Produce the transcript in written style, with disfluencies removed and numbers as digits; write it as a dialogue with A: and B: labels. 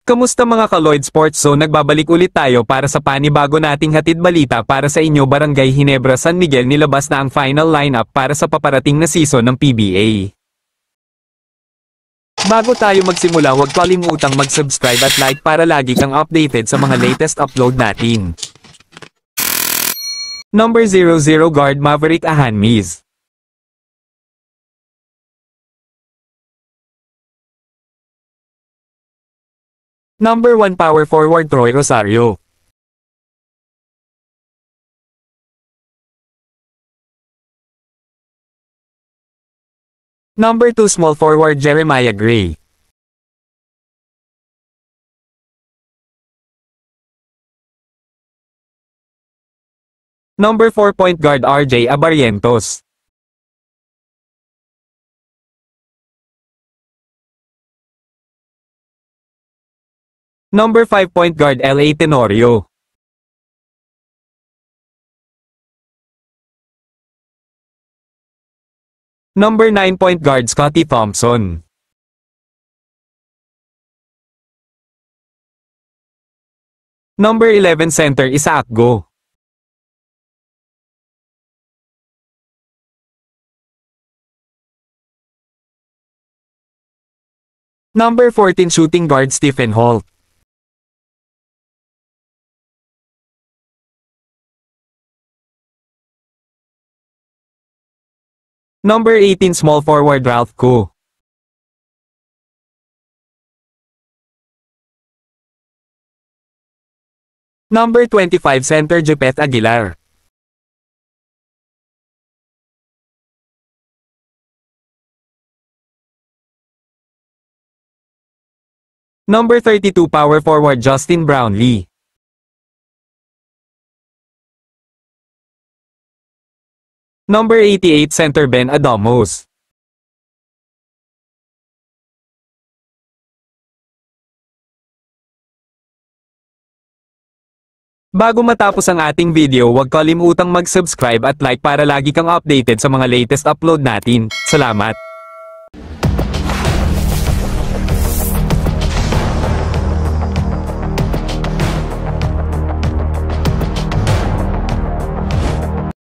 A: Kamusta mga ka-Lloyd Sports Zone? Nagbabalik ulit tayo para sa panibago nating hatid balita para sa inyo. Barangay Ginebra San Miguel nilabas na ang final lineup para sa paparating na season ng PBA. Bago tayo magsimula, huwag kalimutang mag-subscribe at like para lagi kang updated sa mga latest upload natin. Number 00 Guard Maverick Ahanmiz. Number 1 Power Forward Troy Rosario. Number 2 Small Forward Jeremiah Gray. Number 4 Point Guard RJ Abarrientos. Number 5 Point Guard LA Tenorio. Number 9 Point Guard Scotty Thompson. Number 11 Center Isaac Go. Number 14 Shooting Guard Stephen Holt. Number 18 Small Forward Ralph Koo. Number 25 Center Jepeth Aguilar. Number 32 Power Forward Justin Brownlee. Number 88 Center Ben Adamos. Bago matapos ang ating video, huwag kalimutang mag-subscribe at like para lagi kang updated sa mga latest upload natin. Salamat!